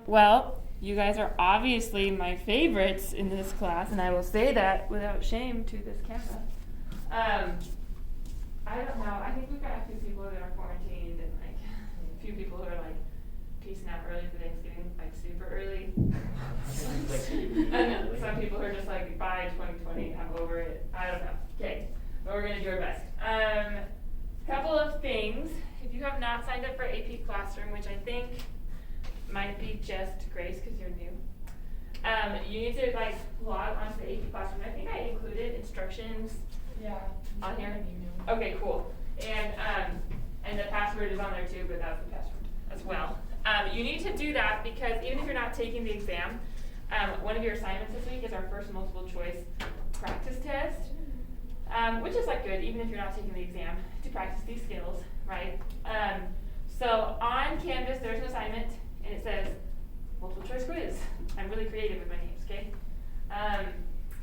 Well, you guys are obviously my favorites in this class, and I will say that without shame to this camera. I don't know. I think we've got a few people that are quarantined and like a few people who are like peacing out early for Thanksgiving, like super early. And some people who are just like, bye 2020, I'm over it. I don't know. Okay, but we're gonna do our best. Couple of things. If you have not signed up for AP Classroom, which I think might be just Grace because you're new, you need to like log onto the AP Classroom. I think I included instructions. Yeah. On here? Okay, cool. And the password is on there too, but that's the password as well. You need to do that because even if you're not taking the exam, one of your assignments this week is our first multiple choice practice test, which is like good even if you're not taking the exam to practice these skills, right? So on Canvas there's an assignment and it says multiple choice quiz. I'm really creative with my names, okay?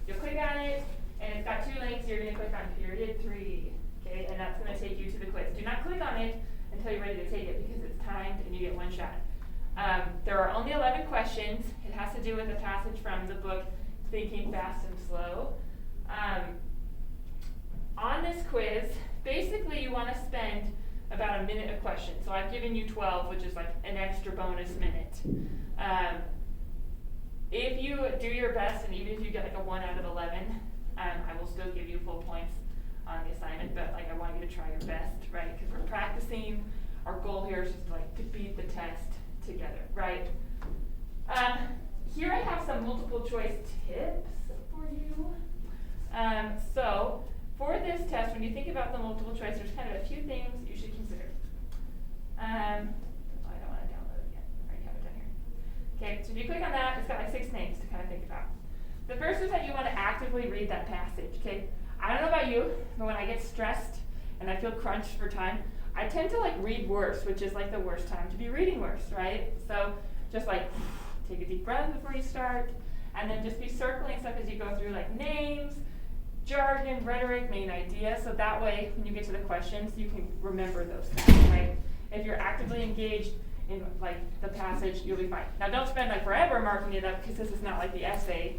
You'll click on it and it's got two links. You're going to click on period 3, okay? And that's going to take you to the quiz. Do not click on it until you're ready to take it because it's timed and you get one shot. There are only 11 questions. It has to do with a passage from the book Thinking Fast and Slow. On this quiz, basically you want to spend about a minute a question. So I've given you 12, which is like an extra bonus minute. If you do your best, and even if you get like a 1 out of 11, I will still give you full points on the assignment, but like I want you to try your best, right? Because we're practicing. Our goal here is just like to beat the test together, right? Here I have some multiple choice tips for you. So for this test, when you think about the multiple choice, there's kind of a few things you should consider. I don't want to download it yet. I already have it done here. Okay, so if you click on that, it's got like 6 things to kind of think about. The first is that you want to actively read that passage, okay? I don't know about you, but when I get stressed and I feel crunched for time, I tend to like read worse, which is like the worst time to be reading worse, right? So just like take a deep breath before you start, and then just be circling stuff as you go through like names, jargon, rhetoric, main ideas, so that way when you get to the questions, you can remember those things, right? If you're actively engaged in like the passage, you'll be fine. Now don't spend like forever marking it up because this is not like the essay,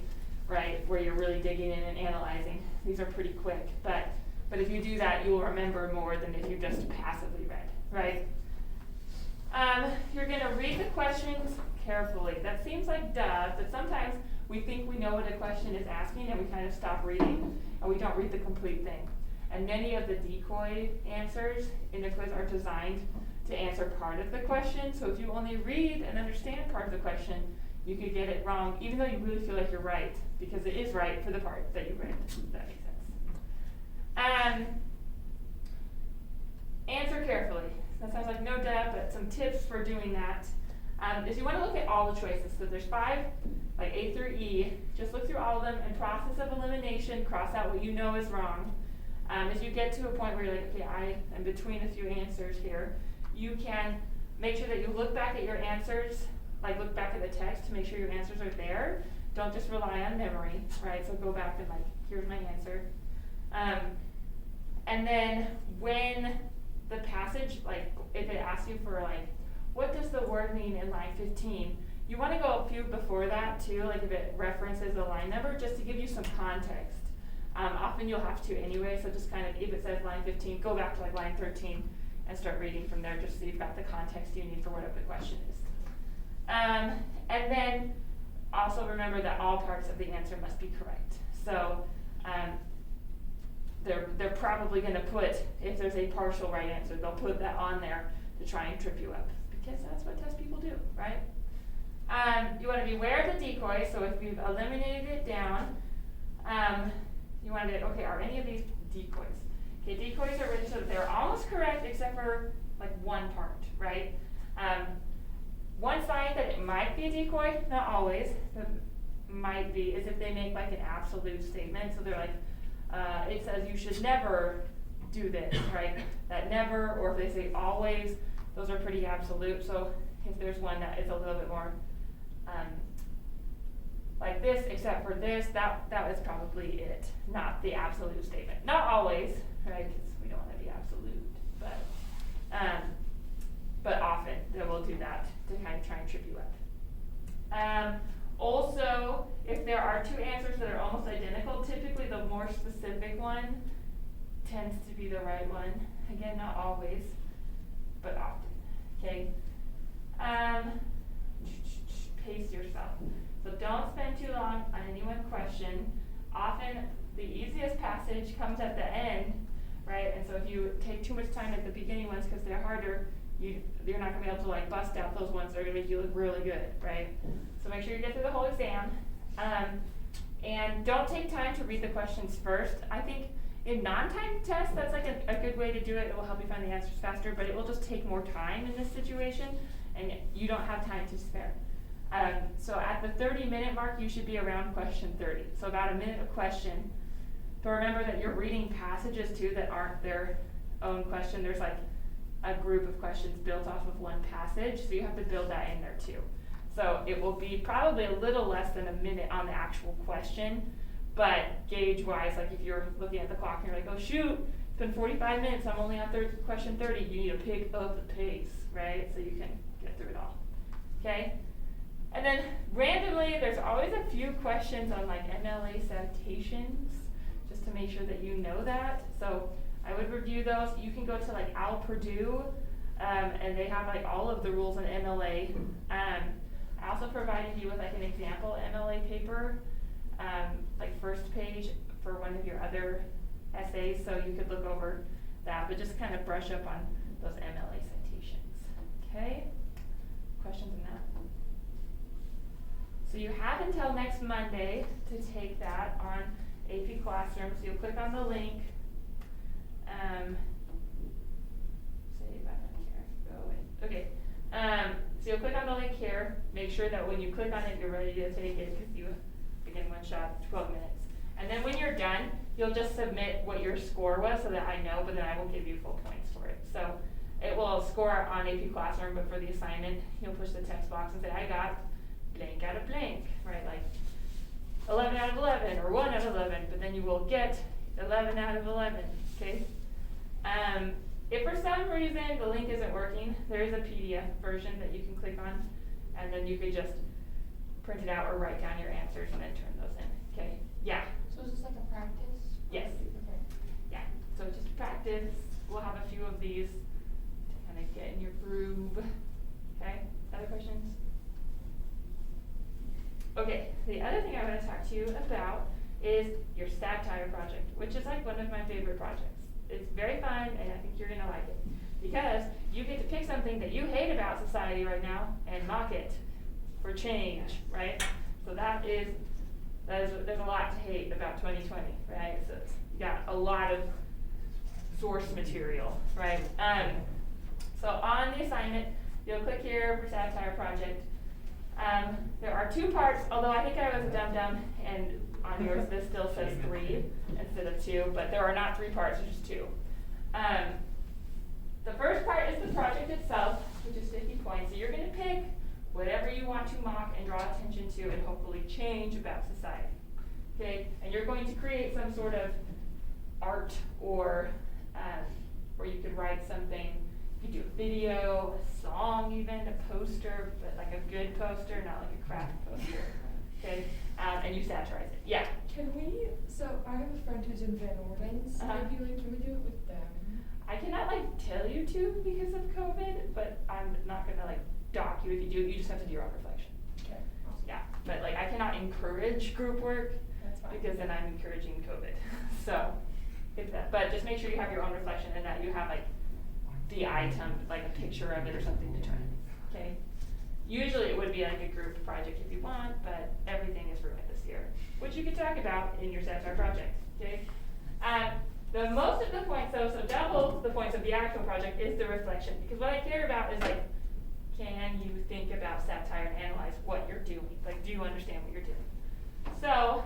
right, where you're really digging in and analyzing. These are pretty quick, but if you do that, you will remember more than if you just passively read, right? You're going to read the questions carefully. That seems like duh, but sometimes we think we know what a question is asking and we kind of stop reading and we don't read the complete thing. And many of the decoy answers in the quiz are designed to answer part of the question. So if you only read and understand part of the question, you could get it wrong, even though you really feel like you're right, because it is right for the part that you read. If that makes sense. Answer carefully. That sounds like no duh, but some tips for doing that is you want to look at all the choices. So there's 5, like A through E. Just look through all of them and process of elimination, cross out what you know is wrong. If you get to a point where you're like, okay, I am between a few answers here, you can make sure that you look back at your answers, like look back at the text to make sure your answers are there. Don't just rely on memory, right? So go back and like, here's my answer. And then when the passage, like if it asks you for like, what does the word mean in line 15? You want to go a few before that too, like if it references a line number, just to give you some context. Often you'll have to anyway, so just kind of, if it says line 15, go back to like line 13 and start reading from there just so you've got the context you need for whatever the question is. And then also remember that all parts of the answer must be correct. So they're probably going to put, if there's a partial right answer, they'll put that on there to try and trip you up, because that's what test people do, right? You want to be aware of the decoys, so if you've eliminated it down, you want to, okay, are any of these decoys? Okay, decoys are written so that they're almost correct except for like one part, right? One sign that it might be a decoy, not always, but might be, is if they make like an absolute statement. So they're like, it says you should never do this, right? That never, or if they say always, those are pretty absolute. So if there's one that is a little bit more like this, except for this, that is probably it, not the absolute statement. Not always, right? Because we don't want to be absolute, but often they will do that to kind of try and trip you up. Also, if there are two answers that are almost identical, typically the more specific one tends to be the right one. Again, not always, but often, okay? Pace yourself. So don't spend too long on any one question. Often the easiest passage comes at the end, right? And so if you take too much time at the beginning ones because they're harder, you're not gonna be able to like bust out those ones that are gonna make you look really good, right? So make sure you get through the whole exam. And don't take time to read the questions first. I think in non-time tests, that's like a good way to do it. It will help you find the answers faster, but it will just take more time in this situation, and you don't have time to spare. So at the 30-minute mark, you should be around question 30. So about a minute a question. But remember that you're reading passages too that aren't their own question. There's like a group of questions built off of one passage, so you have to build that in there too. So it will be probably a little less than a minute on the actual question, but gauge-wise, like if you're looking at the clock and you're like, oh shoot, it's been 45 minutes, I'm only on question 30, you need to pick up the pace, right? So you can get through it all, okay? And then randomly, there's always a few questions on like MLA citations, just to make sure that you know that. So I would review those. You can go to like Purdue, and they have like all of the rules on MLA. I also provided you with like an example MLA paper, like first page for one of your other essays, so you could look over that, but just kind of brush up on those MLA citations. Okay? Questions on that? So you have until next Monday to take that on AP Classroom. So you'll click on the link. Save, I'm not here. Go away. Okay. So you'll click on the link here. Make sure that when you click on it, you're ready to take it because you begin one shot, 12 minutes. And then when you're done, you'll just submit what your score was so that I know, but then I will give you full points for it. So it will score on AP Classroom, but for the assignment, you'll push the text box and say, I got blank out of blank, right? Like 11 out of 11 or 1 out of 11, but then you will get 11 out of 11, okay? If for some reason the link isn't working, there is a PDF version that you can click on, and then you could just print it out or write down your answers and then turn those in, okay? Yeah? So is this like a practice? Yes. Okay. Yeah, so just practice. We'll have a few of these to kind of get in your groove, okay? Other questions? Okay, the other thing I want to talk to you about is your satire project, which is like one of my favorite projects. It's very fun, and I think you're going to like it, because you get to pick something that you hate about society right now and mock it for change, right? So there's a lot to hate about 2020, right? So you got a lot of source material, right? So on the assignment, you'll click here for satire project. There are 2 parts, although I think I was a dum-dum, and on yours this still says 3 instead of 2, but there are not 3 parts, there's just 2. The first part is the project itself, which is 50 points. So you're going to pick whatever you want to mock and draw attention to and hopefully change about society. Okay? And you're going to create some sort of art or you could write something. You could do a video, a song even, a poster, but like a good poster, not like a crap poster. Okay? And you satirize it. Yeah? So I have a friend who's in Van Orden's. Maybe like, can we do it with them? I cannot like tell you to because of COVID, but I'm not gonna like dock you if you do. You just have to do your own reflection. Okay. Awesome. Yeah, but like I cannot encourage group work. That's fine. Because then I'm encouraging COVID. So, but just make sure you have your own reflection and that you have like the item, like a picture of it or something to turn in. Okay. Usually it would be like a group project if you want, but everything is ruined this year, which you can talk about in your satire project. Okay. The most of the points though, so double the points of the actual project is the reflection, because what I care about is like, can you think about satire and analyze what you're doing? Like, do you understand what you're doing? So,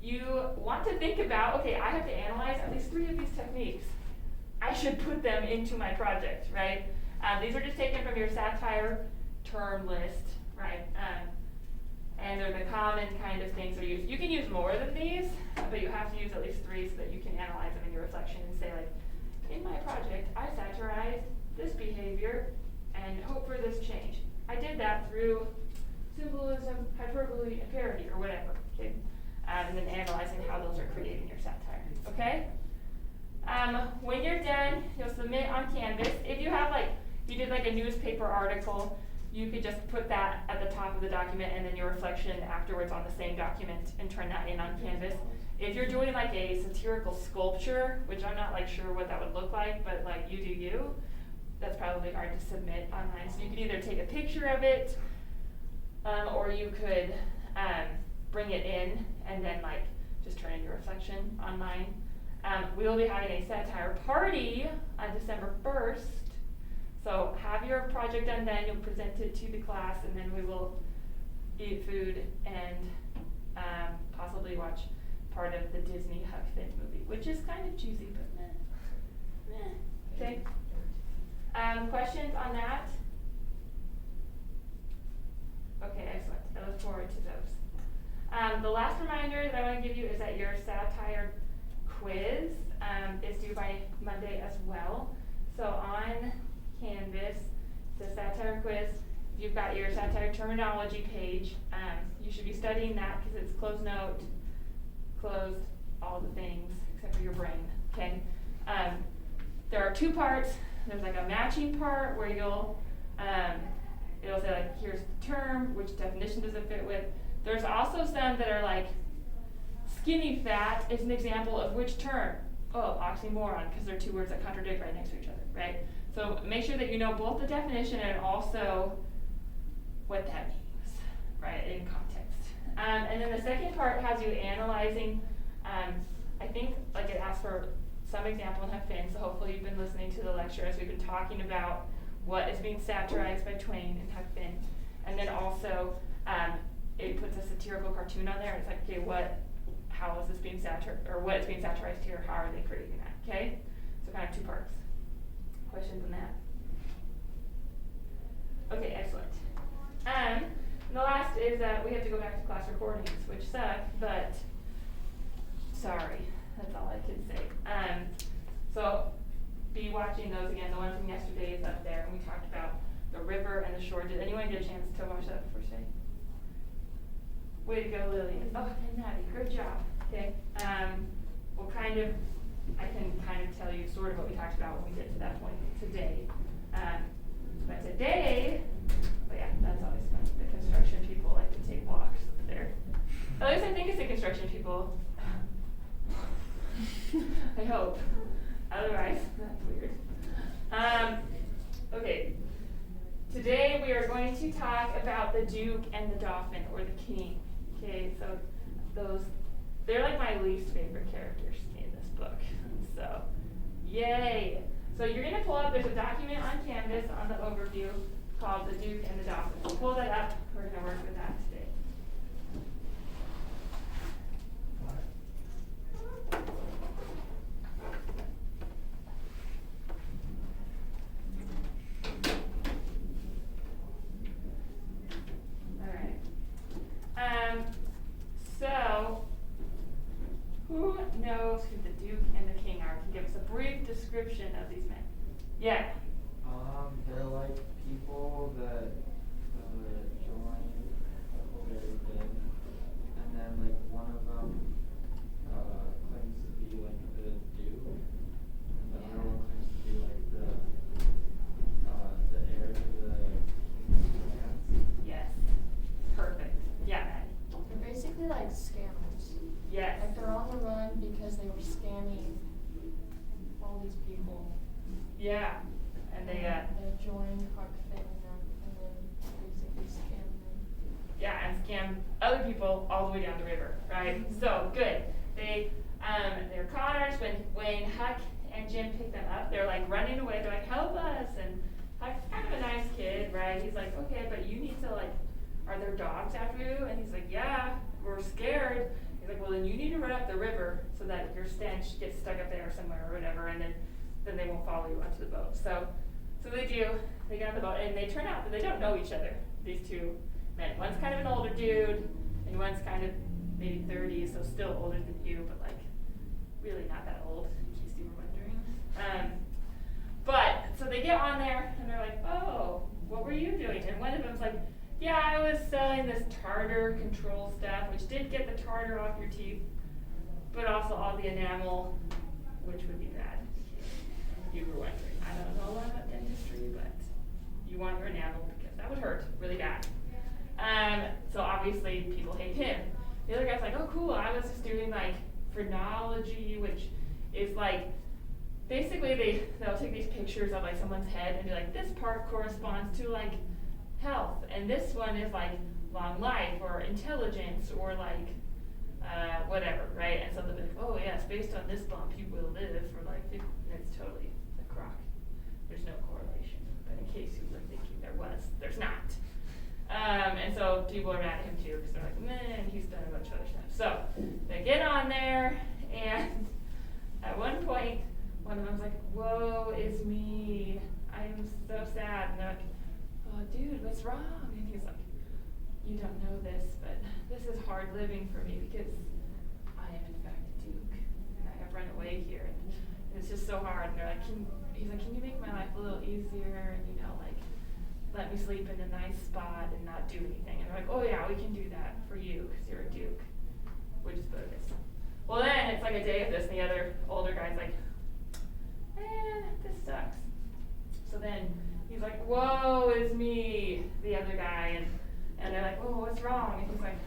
you want to think about, okay, I have to analyze at least 3 of these techniques. I should put them into my project, right? These are just taken from your satire term list, right? And they're the common kind of things that are used. You can use more than these, but you have to use at least 3 so that you can analyze them in your reflection and say like, in my project, I satirized this behavior and hope for this change. I did that through symbolism, hyperbole, and parody, or whatever, okay? And then analyzing how those are creating your satire, okay? When you're done, you'll submit on Canvas. If you have if you did a newspaper article, you could just put that at the top of the document and then your reflection afterwards on the same document and turn that in on Canvas. If you're doing a satirical sculpture, which I'm not sure what that would look like, but you do you, that's probably hard to submit online. So you could either take a picture of it, or you could bring it in and then just turn in your reflection online. We will be having a satire party on December 1st. So have your project done then, you'll present it to the class, and then we will eat food and possibly watch part of the Disney Huck Finn movie, which is kind of cheesy, but meh. Okay. Questions on that? Okay, excellent. I look forward to those. The last reminder that I want to give you is that your satire quiz is due by Monday as well. So on Canvas, the satire quiz, you've got your satire terminology page. You should be studying that because it's closed note, closed, all the things except for your brain, okay? There are two parts. There's a matching part where it'll say here's the term, which definition does it fit with. There's also some that are skinny fat is an example of which term. Oh, oxymoron, because they're two words that contradict right next to each other, right? So make sure that you know both the definition and also what that means, right, in context. And then the second part has you analyzing, I think it asks for some example in Huck Finn, so hopefully you've been listening to the lecture as we've been talking about what is being satirized by Twain and Huck Finn. And then also, it puts a satirical cartoon on there, and it's okay, how is this being satirized, or what is being satirized here, how are they creating that, okay? So kind of two parts. Questions on that? Okay, excellent. And the last is that we have to go back to class recordings, which suck, but sorry, that's all I can say. So be watching those again. The one from yesterday is up there, and we talked about the river and the shore. Did anyone get a chance to watch that before today? Way to go, Lillian. Oh, and Maddie, good job. Okay. I can kind of tell you sort of what we talked about when we get to that point today. But today, that's always fun. The construction people like to take walks up there. At least I think it's the construction people. I hope. Otherwise, that's weird. Okay. Today we are going to talk about the Duke and the Dauphin, or the King. Okay, so they're my least favorite characters in this book. So, yay! So you're going to pull up, there's a document on Canvas on the overview called The Duke and the Dauphin. So pull that up, we're going to work with that today. So, who knows who the Duke and the King are? Can give us a brief description of these men. Yeah. They're people that join very big, and then one of them claims to be the Duke, and the other one claims to be the heir to the king's lands. Yes. Perfect. Yeah, Maddie. They're basically scammers. Yes. They're on the run because they were scamming all these people. Yeah. And they joined Huck Finn and then basically scammed them. Yeah, and scam other people all the way down the river, right? So good. They're conners. When Huck and Jim pick them up, they're running away. They're help us. And Huck's kind of a nice kid, right? He's okay, but you need to are there dogs after you? And he's yeah, we're scared. He's well, then you need to run up the river so that your stench gets stuck up there somewhere or whatever, and then they won't follow you onto the boat. So they do. They get on the boat, and they turn out that they don't know each other, these two men. One's kind of an older dude, and one's kind of maybe 30, so still older than you, but really not that old, in case you were wondering. So they get on there, and they're oh, what were you doing? And one of them's like, yeah, I was selling this tartar control stuff, which did get the tartar off your teeth, but also all the enamel, which would be bad. You were wondering. I don't know a lot about dentistry, but you want your enamel because that would hurt really bad. So obviously people hate him. The other guy's like, oh cool, I was just doing like phrenology, which is like, basically they'll take these pictures of like someone's head and be like, this part corresponds to like health, and this one is like long life or intelligence or like whatever, right? And so they'll be like, oh yes, based on this bump you will live for like 50, and it's totally a crock. There's no correlation, but in case you were thinking there was, there's not. And so people are mad at him too, because they're like, man, he's done a bunch of other stuff. So they get on there, and at one point, one of them's like, woe is me, I am so sad. And they're like, oh dude, what's wrong? And he's like, you don't know this, but this is hard living for me because I am in fact a duke, and I have run away here, and it's just so hard. And they're like, he's like, can you make my life a little easier, and you know, like, let me sleep in a nice spot and not do anything? And they're like, oh yeah, we can do that for you because you're a duke, which is bogus. Well then, it's like a day of this, and the other older guy's like, this sucks. So then he's like, woe is me, the other guy, and they're like, oh, what's wrong? And he's like,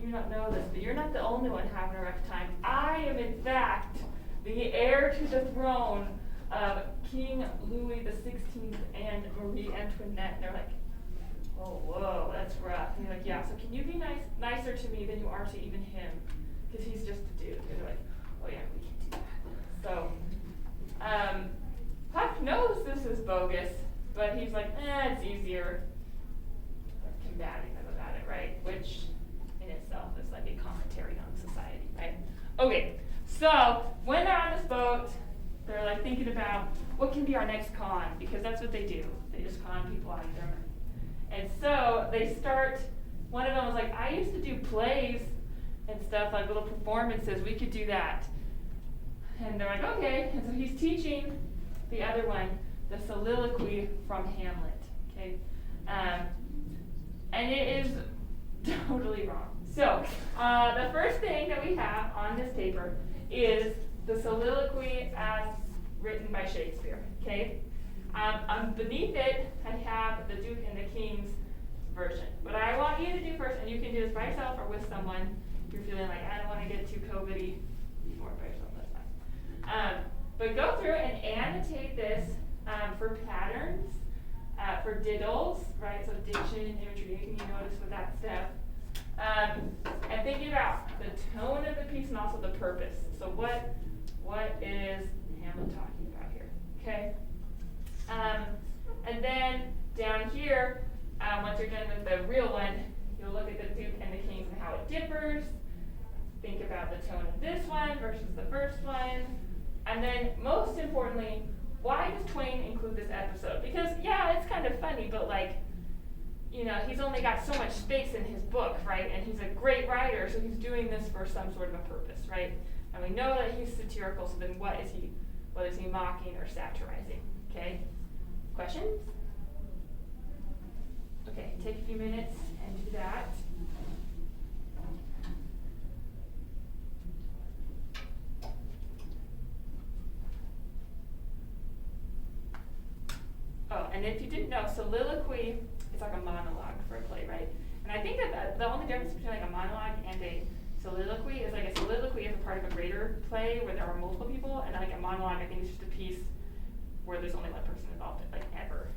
you don't know this, but you're not the only one having a rough time. I am in fact the heir to the throne of King Louis XVI and Marie Antoinette. And they're like, oh, whoa, that's rough. And you're like, yeah, so can you be nicer to me than you are to even him? Because he's just a dude. And they're like, oh yeah, we can do that. So, Puck knows this is bogus, but he's like, it's easier. Combating them about it, right? Which in itself is like a commentary on society, right? Okay, so when they're on this boat, they're like thinking about what can be our next con, because that's what they do. They just con people out of their money. And so they start, one of them was like, I used to do plays and stuff, like little performances, we could do that. And they're like, okay. And so he's teaching the other one the soliloquy from Hamlet, okay? And it is totally wrong. So the first thing that we have on this paper is the soliloquy as written by Shakespeare, okay? Beneath it, I have the Duke and the King's version. What I want you to do first, and you can do this by yourself or with someone, if you're feeling like, I don't want to get too COVID-y, or by yourself, that's fine. But go through and annotate this for patterns, for diddles, right? So diction, imagery, anything you notice with that stuff. And thinking about the tone of the piece and also the purpose. So what is Hamlet talking about here? Okay? And then down here, once you're done with the real one, you'll look at the Duke and the King's and how it differs. Think about the tone of this one versus the first one. And then most importantly, why does Twain include this episode? Because yeah, it's kind of funny, but like, you know, he's only got so much space in his book, right? And he's a great writer, so he's doing this for some sort of a purpose, right? And we know that he's satirical, so then what is he mocking or satirizing? Okay? Questions? Okay, take a few minutes and do that. Oh, and if you didn't know, soliloquy is like a monologue for a play, right? And I think that the only difference between like a monologue and a soliloquy is like a soliloquy is a part of a greater play where there are multiple people, and like a monologue, I think, is just a piece where there's only one person involved, like ever.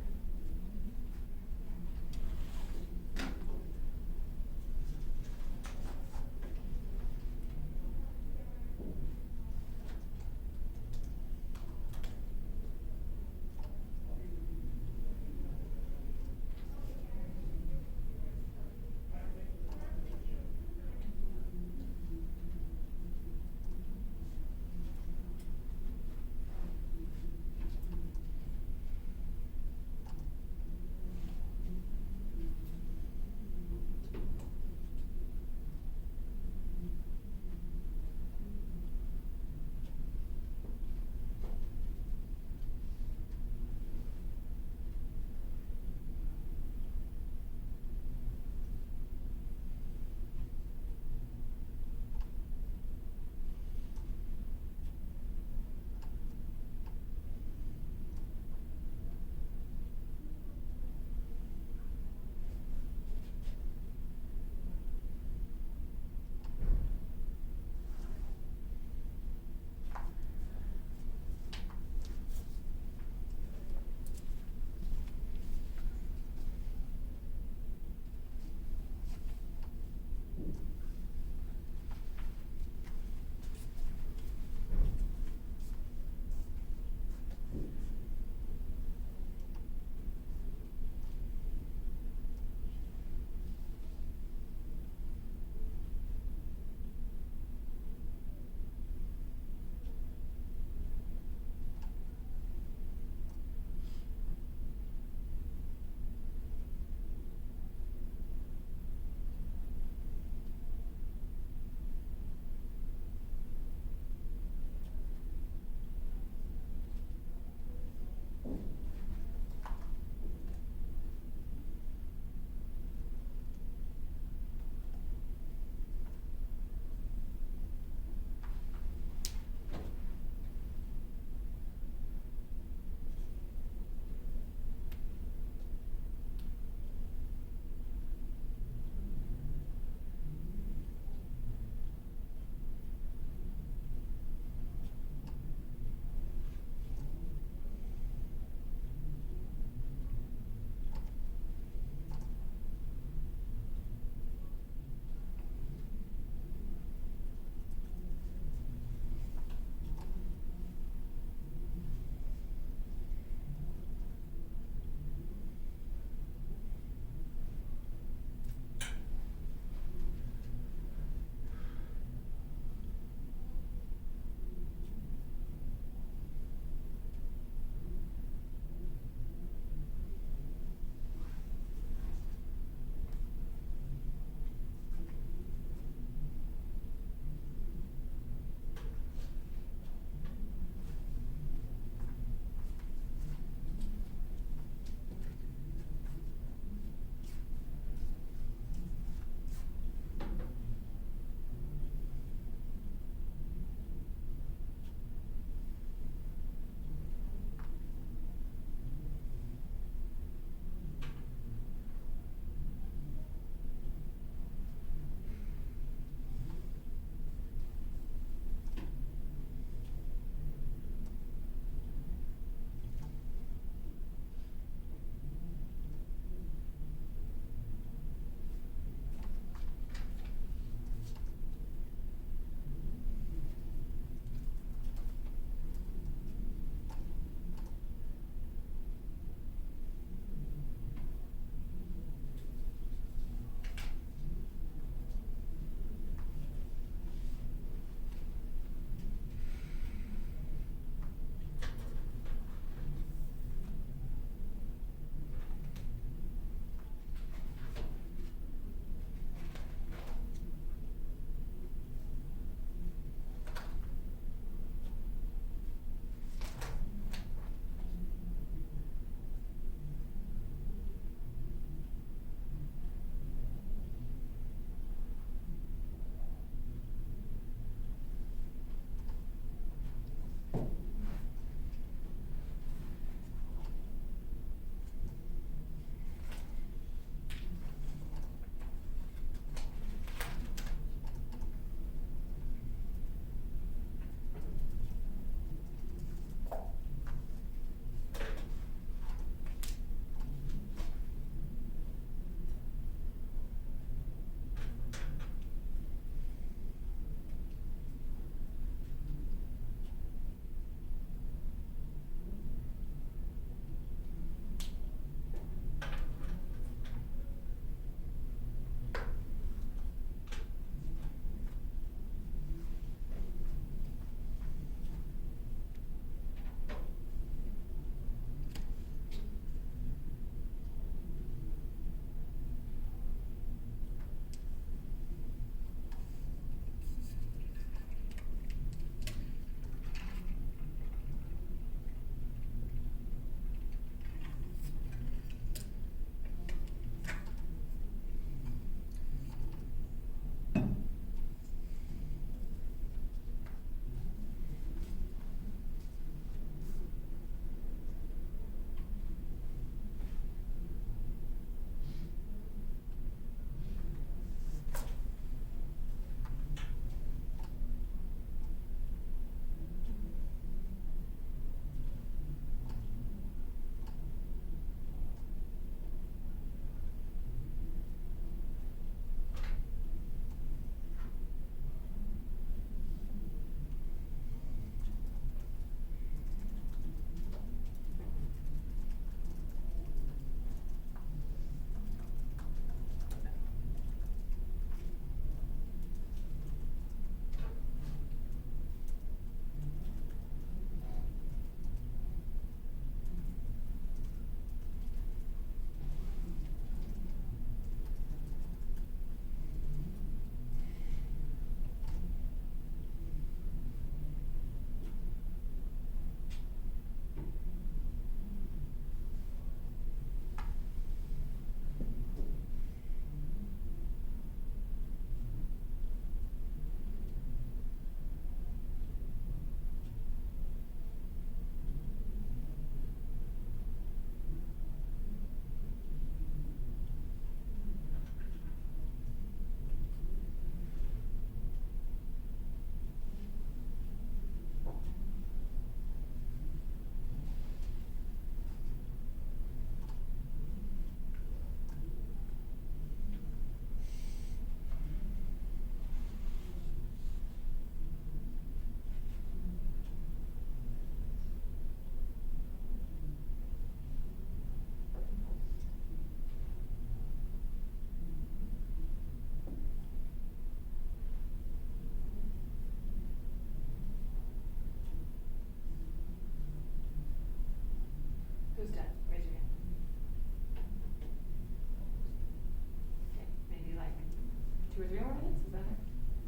2 or 3 more minutes, is that it?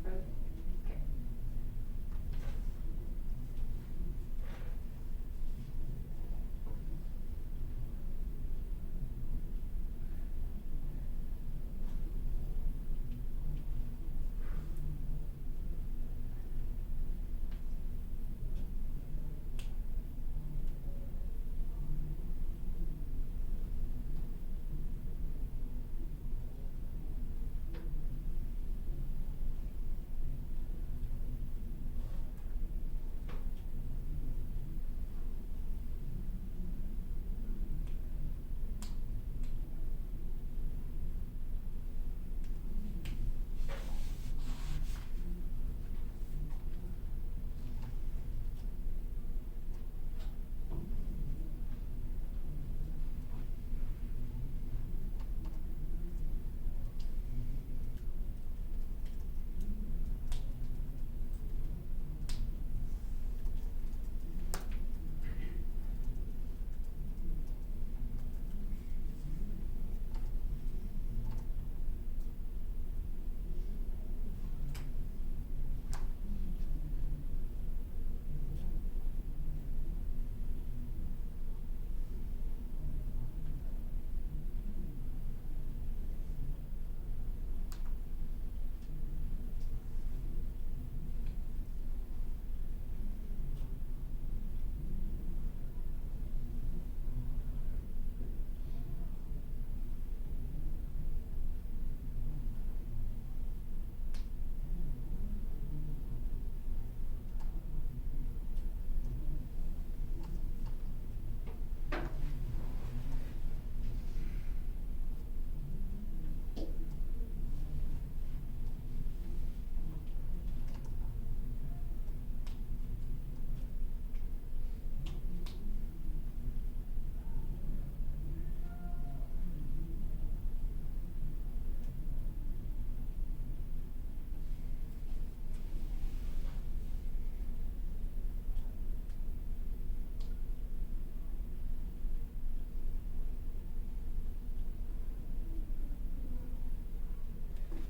Okay.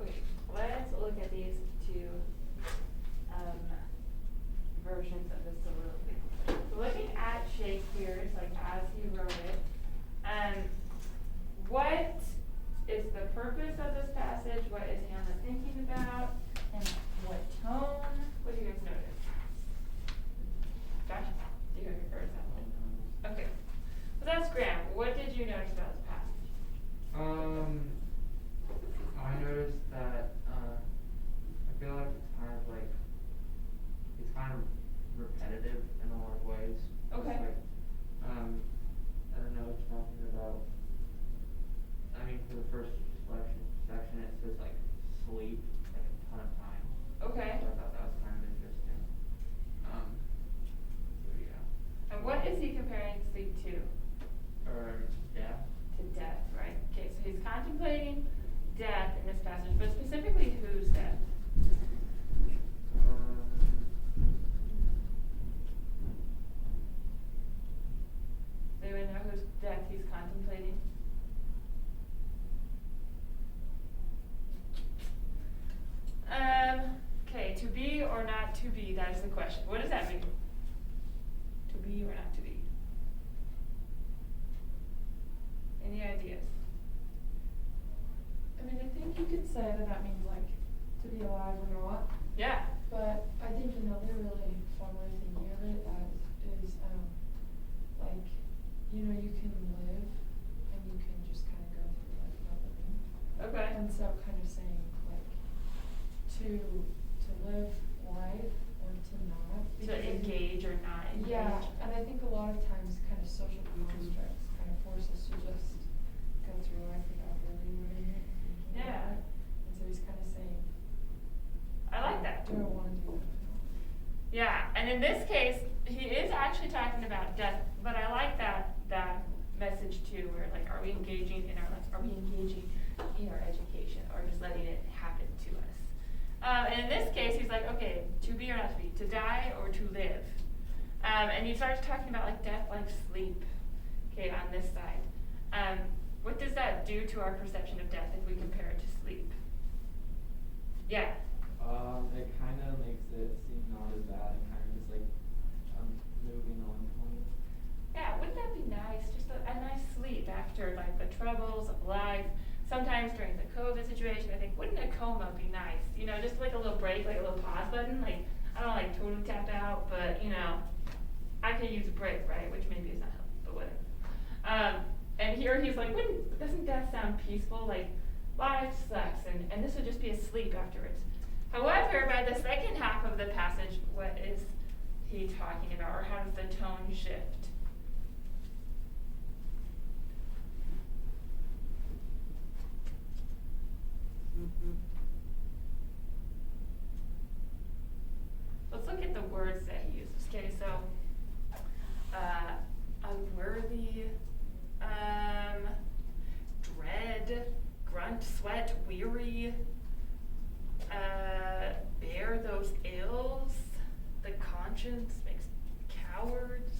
Okay, let's look at these 2 versions of the soliloquy. So looking at Shakespeare's, like as he wrote it, what is the purpose of this passage? What is Hamlet thinking about? And what tone? What do you guys notice? Josh, do you have your first Hamlet? Okay. Well, that's Graham. What did you notice about this passage? I noticed that, I feel like it's kind of repetitive in a lot of ways. Okay. It's like, I don't know, it's talking about, I mean, for the first section, it says like sleep, like a ton of times. Okay. So I thought that was kind of interesting. So yeah. And what is he comparing sleep to? Or death. To death, right? Okay, so he's contemplating death in this passage, but specifically whose death? Anyone know whose death he's contemplating? Okay, to be or not to be, that is the question. What does that mean? To be or not to be? Any ideas? I mean, I think you could say that means like to be alive or not. Yeah. But I think another really fun way of thinking of it is like, you know, you can live and you can just kind of go through life without living. Okay. And so kind of saying like to live life or to not. To because I think- engage or not engage. Yeah, and I think a lot of times kind of social constructs kind of force us to just go through life without really living it. and thinking about Yeah. it. And so he's kind of saying, I like that. do I want to do that? Yeah, and in this case, he is actually talking about death, but I like that message too, where like, are we engaging in our lives? Are we engaging in our education, or just letting it happen to us? And in this case, he's like, okay, to be or not to be, to die or to live. And he starts talking about like death, like sleep. Okay, on this side, what does that do to our perception of death if we compare it to sleep? Yeah. It kind of makes it seem not as bad and kind of just like moving on point. Yeah, wouldn't that be nice? Just a nice sleep after like the troubles of life. Sometimes during the COVID situation, I think, wouldn't a coma be nice? You know, just like a little break, like a little pause button. Like, I don't like totally tapped out, but you know, I could use a break, right? Which maybe is not healthy, but whatever. And here he's like, doesn't that sound peaceful? Like, life sucks, and this would just be a sleep afterwards. However, by the second half of the passage, what is he talking about, or how does the tone shift? Let's look at the words that he uses. Okay, so unworthy, dread, grunt, sweat, weary, bear those ills, the conscience makes cowards.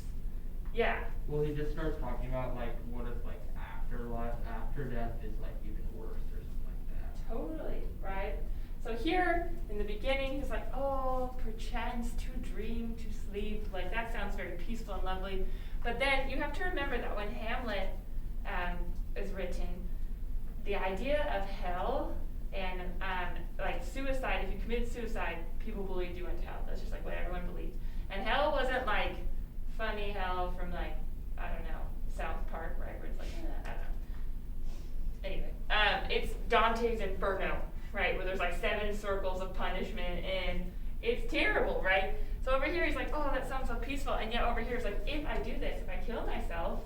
Yeah. Well, he just starts talking about like what if like afterlife, after death is like even worse or something like that. Totally, right? So here in the beginning, he's like, oh, perchance to dream, to sleep. Like that sounds very peaceful and lovely. But then you have to remember that when Hamlet is written, the idea of hell and like suicide, if you committed suicide, people believed you went to hell. That's just like what everyone believed. And hell wasn't like funny hell from like, I don't know, South Park, right? Where it's like, I don't know. Anyway, it's Dante's Inferno, right? Where there's like 7 circles of punishment and it's terrible, right? So over here he's like, oh, that sounds so peaceful. And yet over here it's like, if I do this, if I kill myself,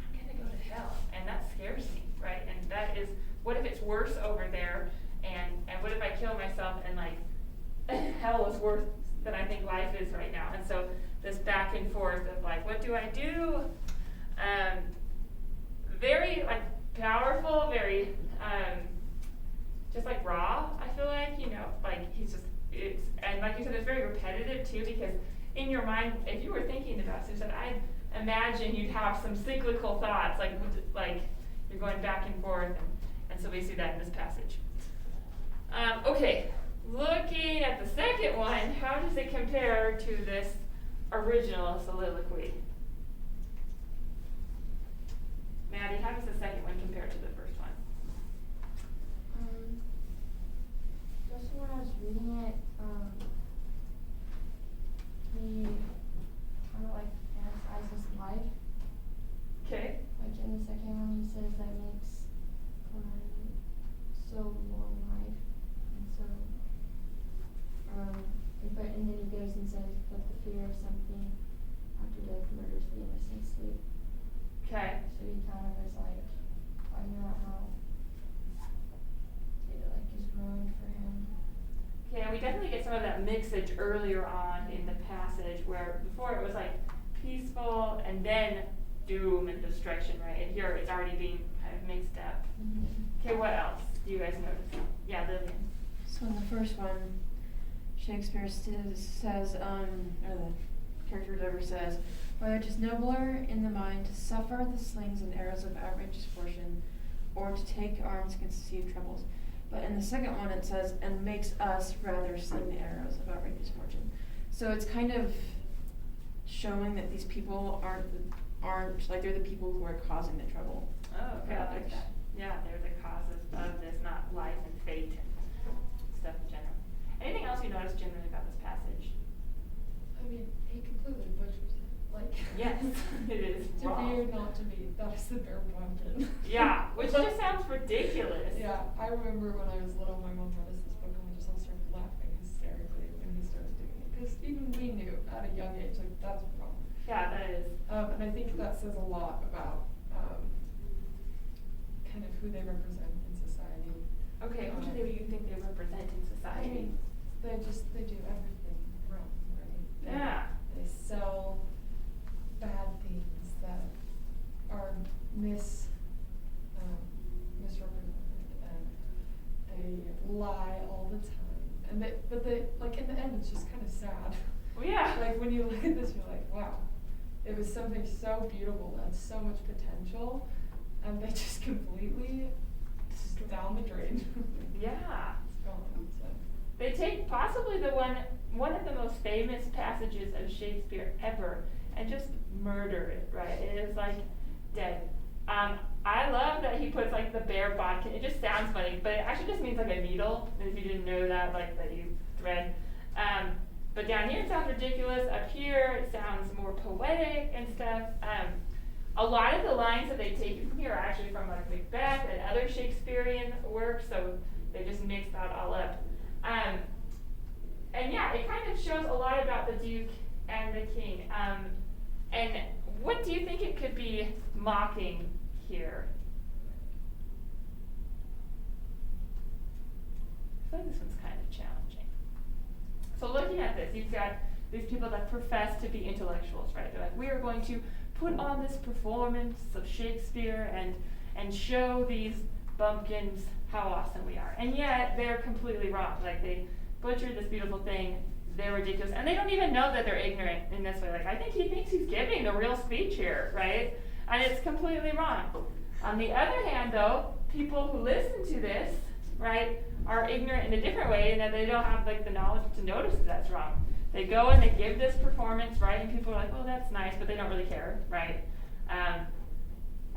I'm gonna go to hell. And that scares me, right? And that is, what if it's worse over there? And what if I kill myself and like, hell is worse than I think life is right now. And so this back and forth of like, what do I do? Very like powerful, very just like raw, I feel like, you know, like he's just, and like you said, it's very repetitive too, because in your mind, if you were thinking about suicide, I imagine you'd have some cyclical thoughts, like you're going back and forth, and so we see that in this passage. Okay, looking at the second one, how does it compare to this original soliloquy? Maddie, how does the second one compare to the first one? Just when I was reading it, he kind of like emphasizes life. Okay. Like in the second one, he says that makes so long life, and so and then he goes and says, but the fear of something after death murders the innocent sleep. Okay. So he kind of is like talking about how it like is growing for him. Okay, and we definitely get some of that mixage earlier on in the passage, where before it was like peaceful and then doom and destruction, right? And here it's already being kind of mixed up. Mm-hmm. Okay, what else do you guys notice? Yeah, Lillian. So in the first one, Shakespeare says, or the character Dover says, whether it is nobler in the mind to suffer the slings and arrows of outrageous fortune, or to take arms against deceived troubles. But in the second one it says, and makes us rather sling the arrows of outrageous fortune. So it's kind of showing that these people aren't like they're the people who are causing the trouble. Oh, okay, I like that. Yeah, they're the causes of this, not life and fate and stuff in general. Anything else you notice generally about this passage? I mean, he completely butchers it. Like, Yes, it is to wrong. be or not to be, that is the bare bottom. Yeah, which just sounds ridiculous. Yeah, I remember when I was little, my mom brought us this book and we just all started laughing hysterically when he started doing it. Because even we knew at a young age, like, that's wrong. Yeah, that is. And I think that says a lot about kind of who they represent in society. Okay, who do you think they represent in I society? mean, they do everything wrong, right? Yeah. They sell bad things that are misrepresented, and they lie all the time. But like in the end, it's just kind of sad. Well, yeah. Like when you look at this, you're like, wow, it was something so beautiful that had so much potential, and they just completely just down the drain. Yeah. It's gone. So. they take possibly one of the most famous passages of Shakespeare ever and just murder it, right? It is like dead. I love that he puts like the bear bodkin. It just sounds funny, but it actually just means like a needle. If you didn't know that, like that you thread. But down here it sounds ridiculous. Up here it sounds more poetic and stuff. A lot of the lines that they take from here are actually from like Macbeth and other Shakespearean works, so they just mix that all up. And yeah, it kind of shows a lot about the Duke and the King. And what do you think it could be mocking here? I feel like this one's kind of challenging. So looking at this, you've got these people that profess to be intellectuals, right? They're like, we are going to put on this performance of Shakespeare and show these bumpkins how awesome we are. And yet they're completely wrong. Like they butchered this beautiful thing. They're ridiculous. And they don't even know that they're ignorant in this way. Like I think he thinks he's giving the real speech here, right? And it's completely wrong. On the other hand though, people who listen to this, right, are ignorant in a different way in that they don't have like the knowledge to notice that that's wrong. They go and they give this performance, right, and people are like, oh, that's nice, but they don't really care, right?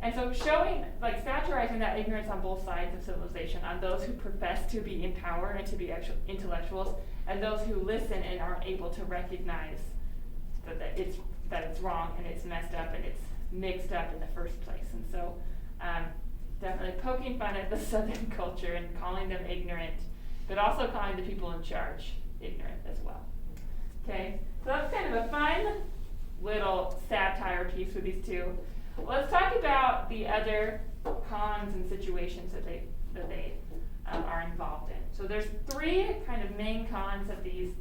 And so showing, like satirizing that ignorance on both sides of civilization, on those who profess to be in power and to be actual intellectuals, and those who listen and aren't able to recognize that it's wrong and it's messed up and it's mixed up in the first place. And so definitely poking fun at the Southern culture and calling them ignorant, but also calling the people in charge ignorant as well. Okay, so that's kind of a fun little satire piece with these two. Let's talk about the other cons and situations that they are involved in. So there's three kind of main cons that these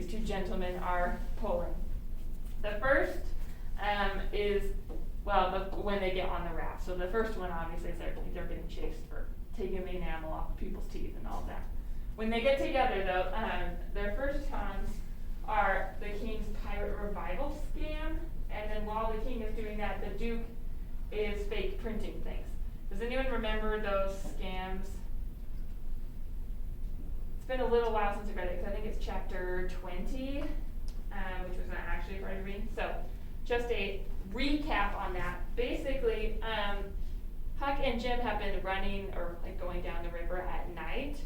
two gentlemen are pulling. The first is, well, when they get on the raft. So the first one obviously is they're getting chased for taking the enamel off of people's teeth and all that. When they get together though, their first cons are the King's pirate revival scam, and then while the King is doing that, the Duke is fake printing things. Does anyone remember those scams? It's been a little while since I read it, because I think it's chapter 20, which was not actually part of reading. So just a recap on that. Basically, Huck and Jim have been running or like going down the river at night.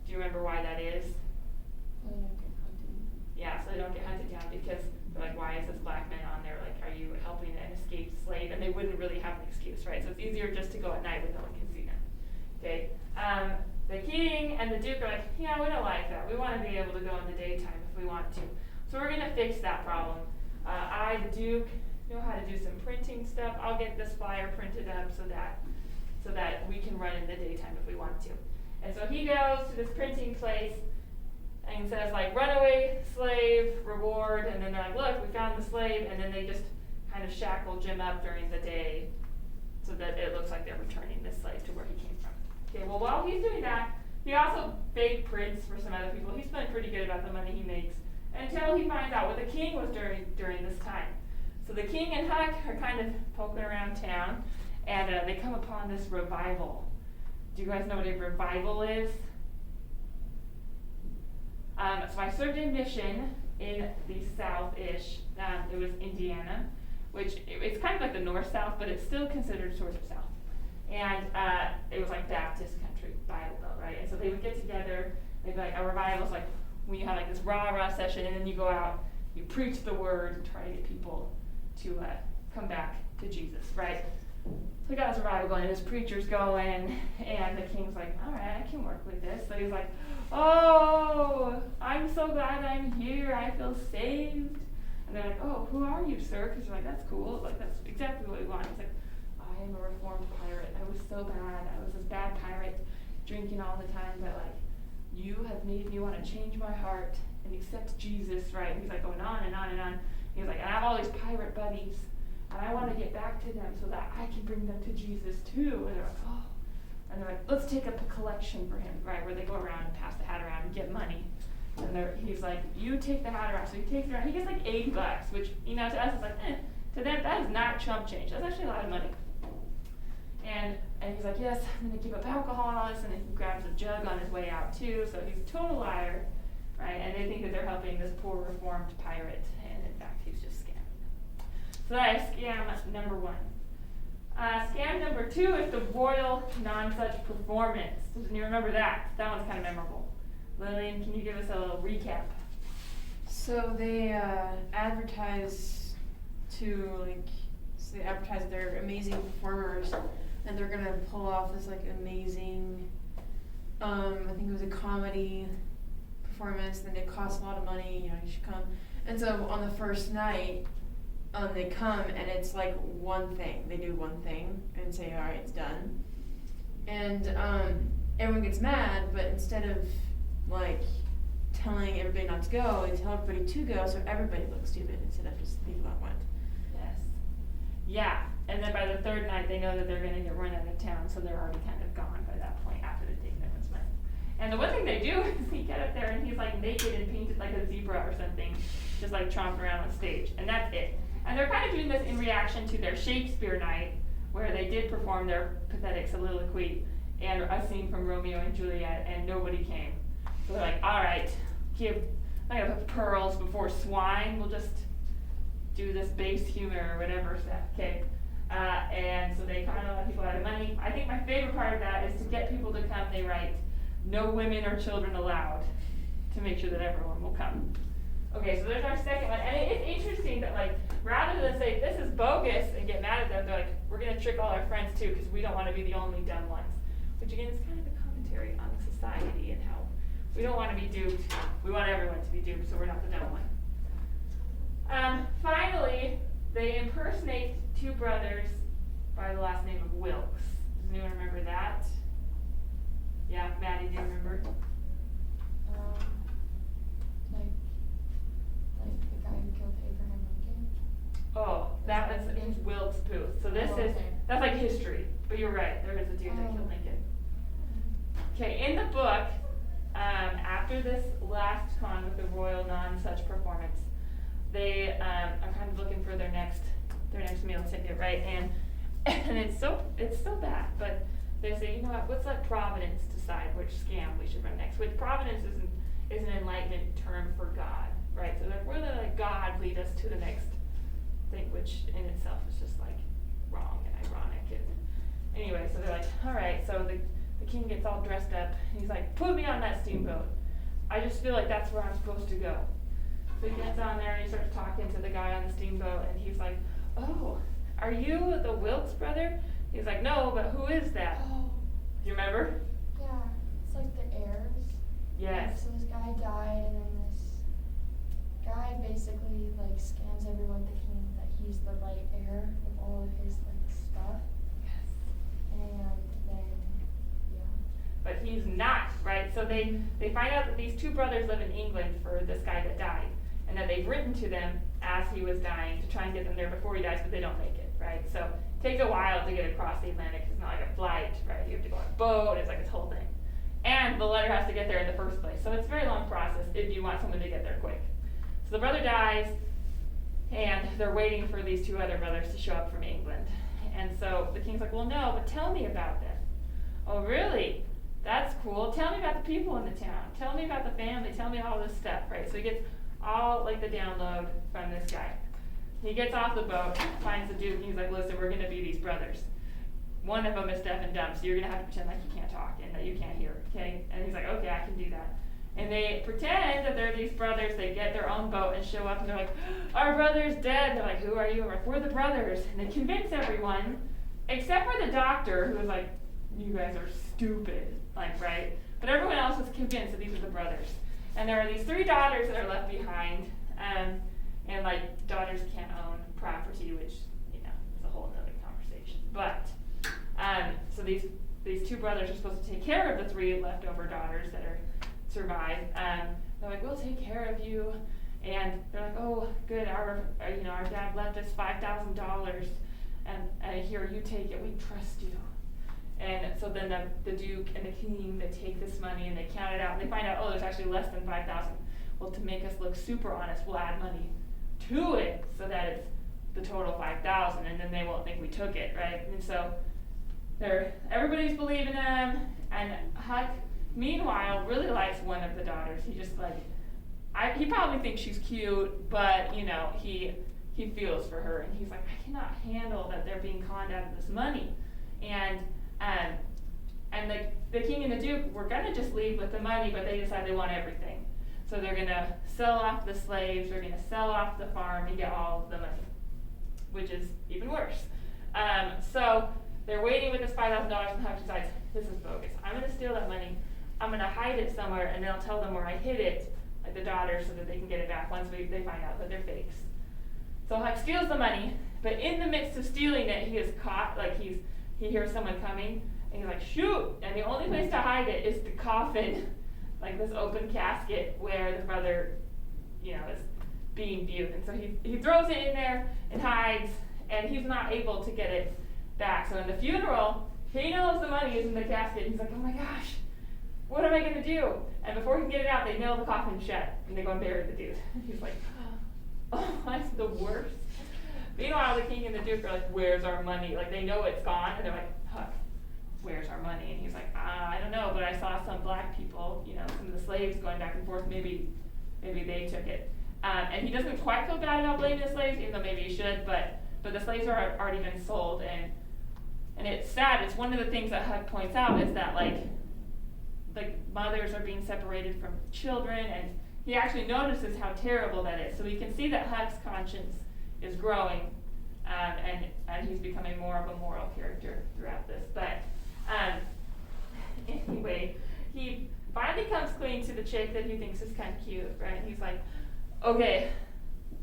Do you remember why that is? Well, you don't get hunted. Yeah, so they don't get hunted down because they're like, why is this black man on there? Like, are you helping an escaped slave? And they wouldn't really have an excuse, right? So it's easier just to go at night when no one can see them. Okay. The King and the Duke are like, yeah, we don't like that. We want to be able to go in the daytime if we want to. So we're going to fix that problem. I, the Duke, know how to do some printing stuff. I'll get this flyer printed up so that we can run in the daytime if we want to. And so he goes to this printing place and says like, runaway slave, reward, and then they're like, look, we found the slave, and then they just kind of shackle Jim up during the day so that it looks like they're returning this slave to where he came from. Okay, well while he's doing that, he also fake prints for some other people. He's been pretty good about the money he makes until he finds out what the King was during this time. So the King and Huck are kind of poking around town, and they come upon this revival. Do you guys know what a revival is? So I served a mission in the South-ish. It was Indiana, which it's kind of like the North-South, but it's still considered sort of South. And it was like Baptist country, Bible Belt, right? And so they would get together. They'd be like, a revival's like when you have like this rah-rah session, and then you go out, you preach the word, and try to get people to come back to Jesus, right? So we got this revival going, and this preacher's going, and the King's like, all right, I can work with this. So he's like, oh, I'm so glad I'm here. I feel saved. And they're like, oh, who are you, sir? Because you're like, that's cool. Like, that's exactly what we want. He's like, I am a reformed pirate. I was so bad. I was this bad pirate, drinking all the time, but like, you have made me want to change my heart and accept Jesus, right? And he's like going on and on and on. He's like, I have all these pirate buddies, and I want to get back to them so that I can bring them to Jesus too. And they're like, oh. And they're like, let's take up a collection for him, right? Where they go around and pass the hat around and get money. And he's like, you take the hat around. So he takes it around. He gets like $80, which, you know, to us is like, to them, that is not chump change. That's actually a lot of money. And he's like, yes, I'm gonna give up alcohol and all this, and then he grabs a jug on his way out too, so he's a total liar, right? And they think that they're helping this poor reformed pirate, and in fact, he's just scamming. So that is scam number 1. Scam number 2 is the Royal Non-Such Performance. Doesn't you remember that? That one's kind of memorable. Lillian, can you give us a little recap? So they advertise they advertise their amazing performers, and they're gonna pull off this like amazing, I think it was a comedy performance, then it costs a lot of money, you know, you should come. And so on the first night, they come and it's like one thing. They do one thing and say, all right, it's done. And everyone gets mad, but instead of like telling everybody not to go, they tell everybody to go, so everybody looks stupid instead of just the people that went. Yes. Yeah, and then by the 3rd night, they know that they're gonna get run out of town, so they're already kind of gone by that point after the date that was met. And the one thing they do is he get up there and he's like naked and painted like a zebra or something, just like tromping around on stage, and that's it. And they're kind of doing this in reaction to their Shakespeare night, where they did perform their pathetic soliloquy and a scene from Romeo and Juliet, and nobody came. So they're like, all right, I'm gonna put pearls before swine. We'll just do this base humor or whatever. Okay. And so they kind of let people out of money. I think my favorite part of that is to get people to come. They write, "No women or children allowed," to make sure that everyone will come. Okay, so there's our second one. And it's interesting that, like, rather than say, this is bogus and get mad at them, they're like, we're going to trick all our friends too because we don't want to be the only dumb ones. Which, again, is kind of a commentary on society and how we don't want to be duped. We want everyone to be duped, so we're not the dumb one. Finally, they impersonate 2 brothers by the last name of Wilkes. Does anyone remember that? Yeah, Maddie, do you remember? Like the guy who killed Abraham Lincoln. Oh, that was Wilkes Booth. So this is, okay. that's like history, but you're right, there is a dude that killed Lincoln. Okay, in the book, after this last con with the Royal Non-Such Performance, they are kind of looking for their next meal ticket, right? And it's so bad, but they say, you know what, let's let Providence decide which scam we should run next. Which Providence is an Enlightenment term for God, right? So we're gonna let God lead us to the next thing, which in itself is just like wrong and ironic. And anyway, so they're like, all right, so the king gets all dressed up, and he's like, put me on that steamboat. I just feel like that's where I'm supposed to go. So he gets on there and he starts talking to the guy on the steamboat, and he's like, oh, are you the Wilkes brother? He's like, no, but who is that? Oh, Do you remember? yeah. It's like the heirs. Yes. So this guy died, and then this guy basically like scams everyone thinking that he's the right heir of all of his like stuff. Yes. And then, yeah. But he's not, right? So they find out that these 2 brothers live in England for this guy that died, and that they've written to them as he was dying to try and get them there before he dies, but they don't make it, right? So it takes a while to get across the Atlantic. It's not like a flight, right? You have to go on a boat. It's like this whole thing. And the letter has to get there in the first place. So it's a very long process if you want someone to get there quick. So the brother dies, and they're waiting for these 2 other brothers to show up from England. And so the king's like, well, no, but tell me about them. Oh, really? That's cool. Tell me about the people in the town. Tell me about the family. Tell me all this stuff, right? So he gets all like the download from this guy. He gets off the boat, finds the dude, and he's like, listen, we're going to be these brothers. One of them is deaf and dumb, so you're going to have to pretend like you can't talk and that you can't hear, okay? And he's like, okay, I can do that. And they pretend that they're these brothers. They get their own boat and show up, and they're like, our brother's dead. And they're like, who are you? We're like, we're the brothers. And they convince everyone, except for the doctor, who was like, you guys are stupid, like, right? But everyone else was convinced that these are the brothers. And there are these 3 daughters that are left behind, and like daughters can't own property, which, you know, is a whole other conversation. But so these 2 brothers are supposed to take care of the 3 leftover daughters that are survived. They're like, we'll take care of you, and they're like, oh, good. Our dad left us $5,000, and here, you take it. We trust you. And so then the Duke and the King, they take this money and they count it out, and they find out, oh, there's actually less than $5,000. Well, to make us look super honest, we'll add money to it so that it's the total $5,000, and then they won't think we took it, right? And so everybody's believing him, and Huck, meanwhile, really likes one of the daughters. He just like, he probably thinks she's cute, but you know, he feels for her, and he's like, I cannot handle that they're being conned out of this money, and the king and the duke were gonna just leave with the money, but they decide they want everything. So they're gonna sell off the slaves, they're gonna sell off the farm and get all of the money, which is even worse. So they're waiting with this $5,000, and Huck decides, this is bogus. I'm gonna steal that money, I'm gonna hide it somewhere, and they'll tell them where I hid it, like the daughters, so that they can get it back once they find out that they're fakes. So Huck steals the money, but in the midst of stealing it, he is caught, like he hears someone coming, and he's like, shoot! And the only place to hide it is the coffin, like this open casket where the brother, you know, is being viewed. And so he throws it in there and hides, and he's not able to get it back. So in the funeral, he knows the money is in the casket. He's like, oh my gosh, what am I gonna do? And before he can get it out, they nail the coffin shut, and they go and bury the dude. He's like, oh, that's the worst. Meanwhile, the king and the duke are like, where's our money? Like, they know it's gone, and they're like, Huck, where's our money? And he's like, I don't know, but I saw some black people, you know, some of the slaves going back and forth, maybe they took it. And he doesn't quite feel bad about blaming the slaves, even though maybe he should, but the slaves are already been sold, and it's sad. It's one of the things that Huck points out is that, like mothers are being separated from children, and he actually notices how terrible that is. So we can see that Huck's conscience is growing, and he's becoming more of a moral character throughout this. But anyway, he finally comes clean to the chick that he thinks is kind of cute, right? And he's like, okay,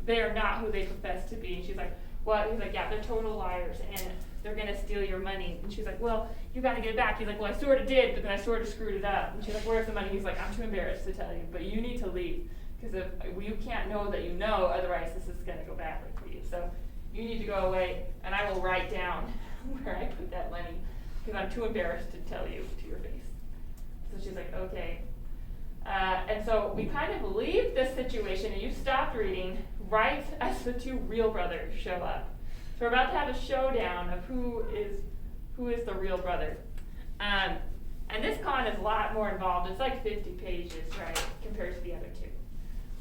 they are not who they profess to be. And she's like, what? He's like, yeah, they're total liars, and they're gonna steal your money. And she's like, well, you gotta get it back. He's like, well, I sort of did, but then I sort of screwed it up. And she's like, where's the money? He's like, I'm too embarrassed to tell you, but you need to leave, because if you can't know that you know, otherwise this is gonna go badly for you. So you need to go away, and I will write down where I put that money, because I'm too embarrassed to tell you to your face. So she's like, okay. And so we kind of leave this situation, and you stopped reading right as the two real brothers show up. So we're about to have a showdown of who is the real brother. And this con is a lot more involved. It's like 50 pages, right, compared to the other two.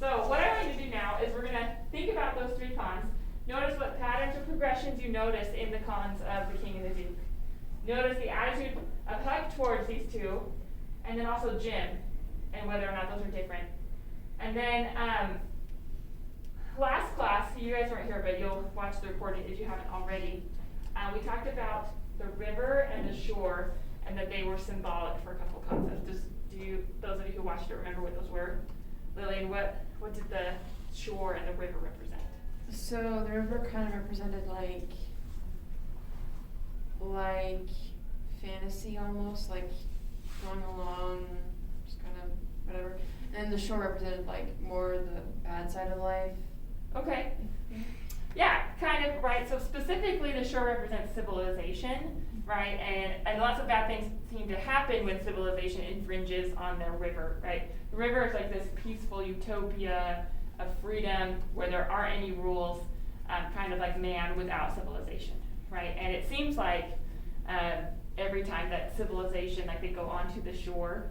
So what I'm going to do now is we're going to think about those three cons. Notice what patterns or progressions you notice in the cons of the king and the duke. Notice the attitude of Huck towards these two, and then also Jim, and whether or not those are different. And then last class, you guys weren't here, but you'll watch the recording if you haven't already. We talked about the river and the shore, and that they were symbolic for a couple concepts. Those of you who watched it, remember what those were? Lillian, what did the shore and the river represent? So the river kind of represented like fantasy almost, like going along, just kind of whatever. And the shore represented like more the bad side of life. Okay. Yeah, kind of, right. So specifically the shore represents civilization, right? And lots of bad things seem to happen when civilization infringes on the river, right? The river is like this peaceful utopia of freedom where there aren't any rules, kind of like man without civilization, right? And it seems like every time that civilization, like they go onto the shore,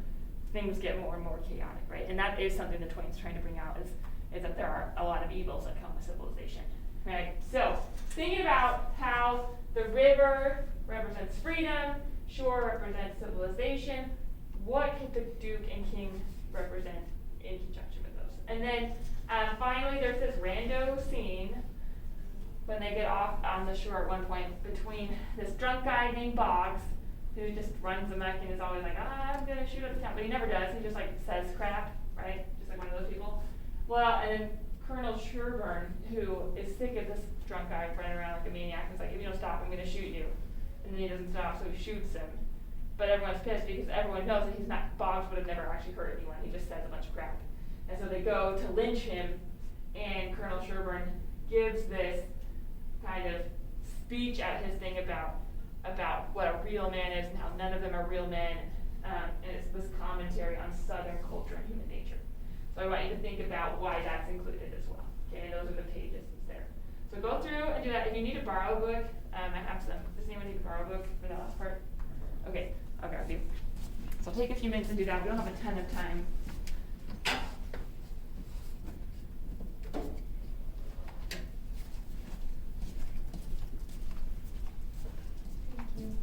things get more and more chaotic, right? And that is something the Twain's trying to bring out is that there are a lot of evils that come with civilization, right? So thinking about how the river represents freedom, shore represents civilization, what could the Duke and King represent in conjunction with those? And then finally there's this rando scene when they get off on the shore at one point between this drunk guy named Boggs, who just runs amok and is always like, I'm gonna shoot up the town, but he never does. He just like says crap, right? Just like one of those people. Well, and then Colonel Sherburne, who is sick of this drunk guy running around like a maniac, is like, if you don't stop, I'm gonna shoot you. And then he doesn't stop, so he shoots him. But everyone's pissed because everyone knows that he's not, Boggs would have never actually hurt anyone. He just says a bunch of crap. And so they go to lynch him, and Colonel Sherburne gives this kind of speech at his thing about what a real man is and how none of them are real men, and it's this commentary on Southern culture and human nature. So I want you to think about why that's included as well. Okay, and those are the pages that's there. So go through and do that. If you need to borrow a book, I have some. Does anyone need to borrow a book for that last part? Okay, I'll grab you. So I'll take a few minutes and do that, we don't have a ton of time. Thank you.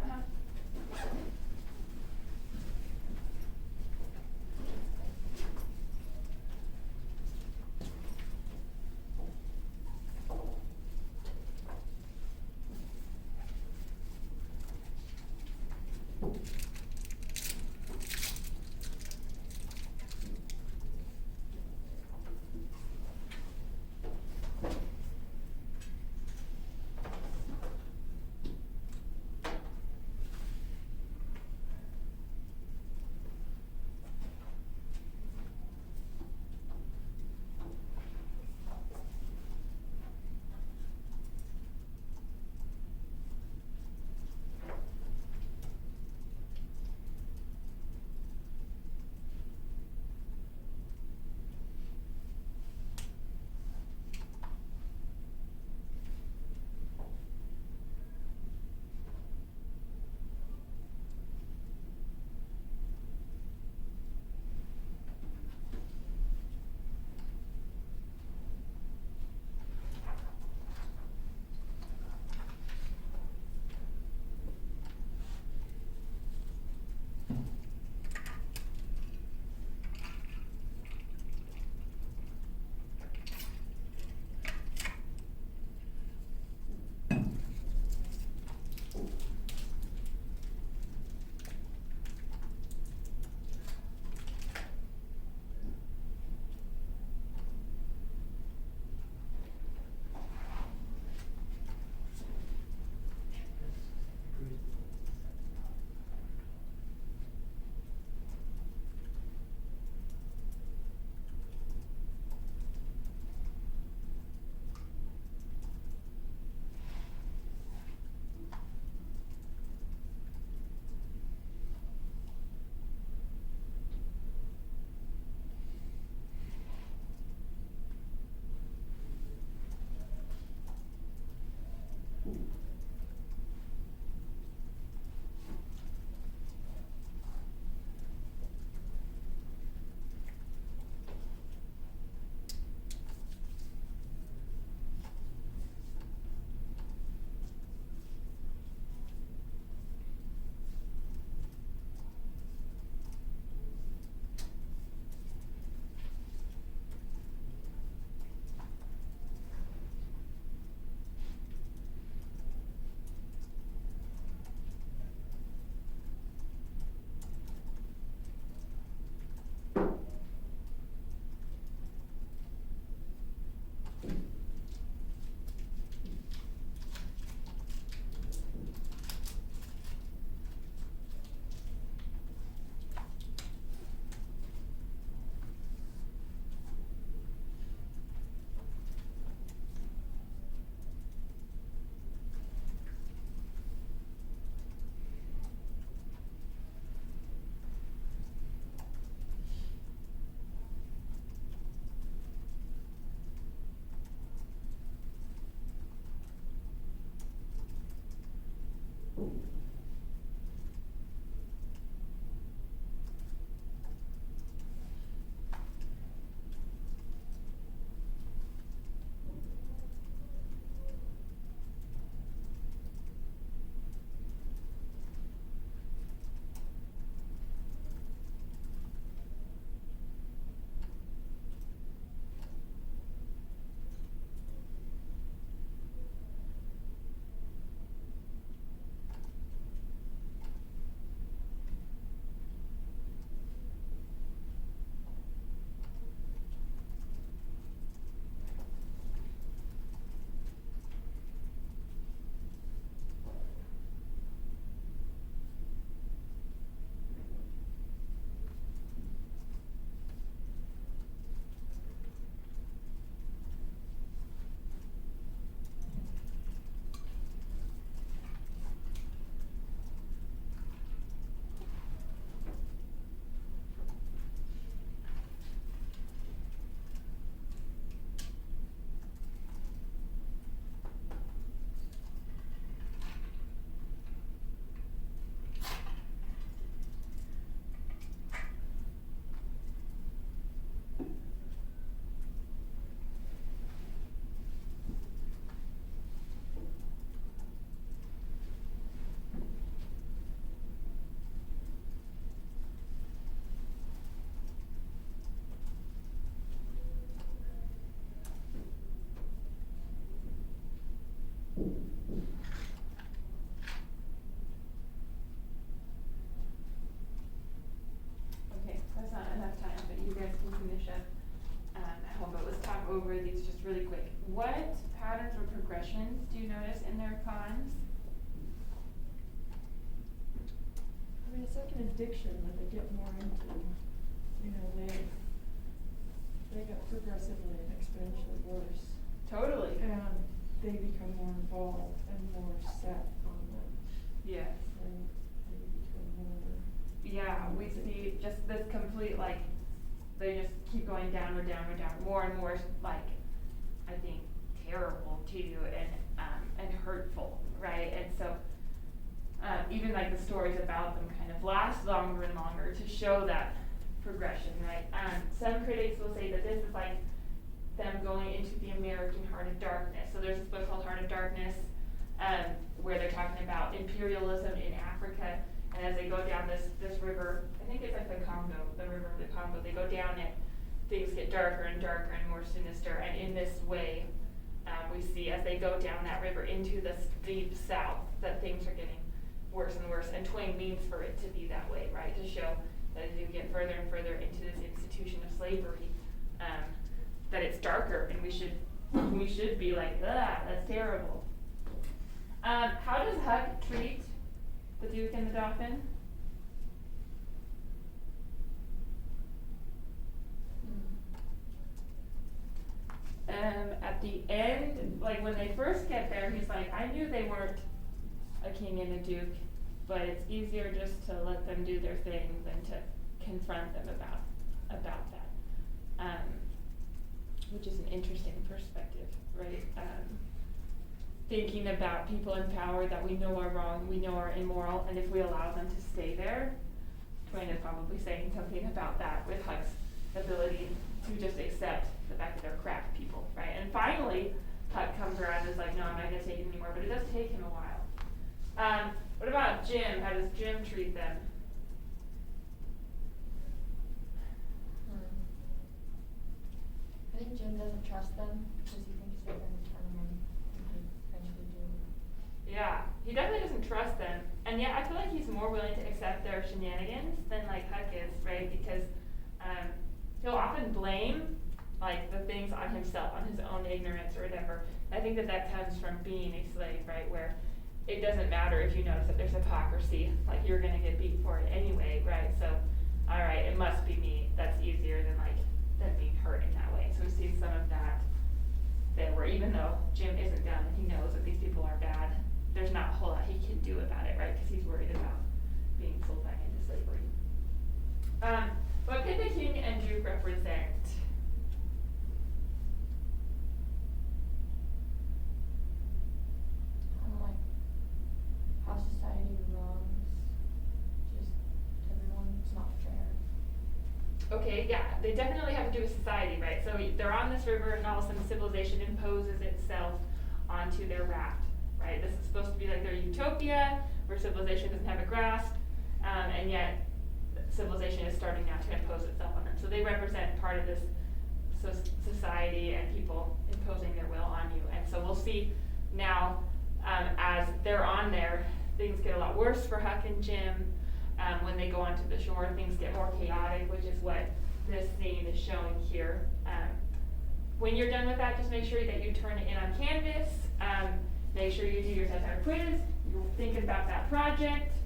Uh-huh. over these just really quick. What patterns or progressions do you notice in their cons? I mean, it's like an addiction that they get more into, you know, they get progressively and exponentially worse. Totally. And they become more involved and more set on them, Yes. and they become more. Yeah, we see just this complete, like, they just keep going downward, downward, downward, more and more, like, I think, terrible too, and hurtful, right? And so, even like the stories about them kind of last longer and longer to show that progression, right? Some critics will say that this is like them going into the American Heart of Darkness. So there's this book called Heart of Darkness, where they're talking about imperialism in Africa, and as they go down this river, I think it's like the Congo, the river of the Congo, they go down it, things get darker and darker and more sinister, and in this way, we see as they go down that river into the deep south, that things are getting worse and worse, and Twain means for it to be that way, right, to show that as you get further and further into this institution of slavery, that it's darker, and we should be like, ah, that's terrible. How does Huck treat the Duke and the Dauphin? At the end, like when they first get there, he's like, I knew they weren't a king and a duke, but it's easier just to let them do their thing than to confront them about that. Which is an interesting perspective, right? Thinking about people in power that we know are wrong, we know are immoral, and if we allow them to stay there, Twain is probably saying something about that with Huck's ability to just accept the fact that they're crap people, right? And finally, Huck comes around and is like, no, I'm not gonna take it anymore, but it does take him a while. What about Jim? How does Jim treat them? I think Jim doesn't trust them because he thinks they're gonna turn him in, and he eventually do. Yeah, he definitely doesn't trust them, and yet I feel like he's more willing to accept their shenanigans than like Huck is, right? Because he'll often blame like the things on himself, on his own ignorance or whatever. I think that comes from being a slave, right? Where it doesn't matter if you notice that there's hypocrisy, like you're gonna get beat for it anyway, right? So, all right, it must be me. That's easier than being hurt in that way. So we see some of that there, where even though Jim isn't dumb and he knows that these people are bad, there's not a whole lot he can do about it, right? Because he's worried about being sold back into slavery. What could the king and duke represent? Like how society runs, just everyone, it's not fair. Okay, yeah, they definitely have to do with society, right? So they're on this river and all of a sudden civilization imposes itself onto their raft, right? This is supposed to be like their utopia, where civilization doesn't have a grasp, and yet civilization is starting now to impose itself on them. So they represent part of this society and people imposing their will on you. And so we'll see now, as they're on there, things get a lot worse for Huck and Jim. When they go onto the shore, things get more chaotic, which is what this scene is showing here. When you're done with that, just make sure that you turn it in on Canvas. Make sure you do your satire quiz, you're thinking about that project,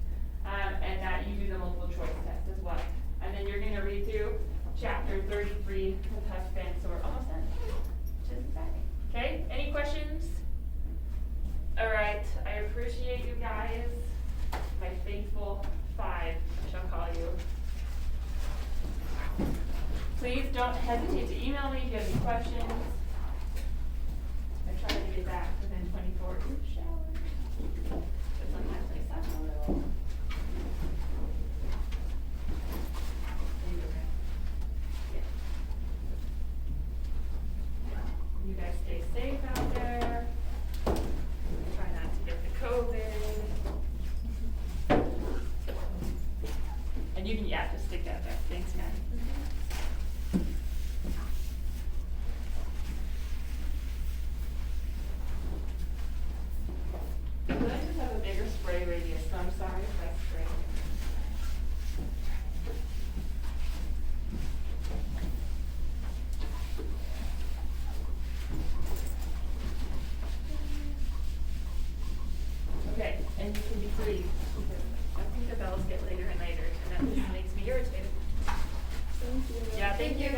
and that you do the multiple choice test as well. And then you're going to read through chapter 33 with Huck Finn, so we're almost done. Just a second. Okay, any questions? All right, I appreciate you guys, my faithful 5, I shall call you. Please don't hesitate to email me if you have any questions. I try to get back within 24 hours. Shower. But sometimes I suck a little. Yeah. You guys stay safe out there. Try not to get the COVID. And you can, yeah, just stick that there. Thanks, man. to leave, because I think the bells get later and later, and that just makes me irritated. Thank you. Yeah, thank you.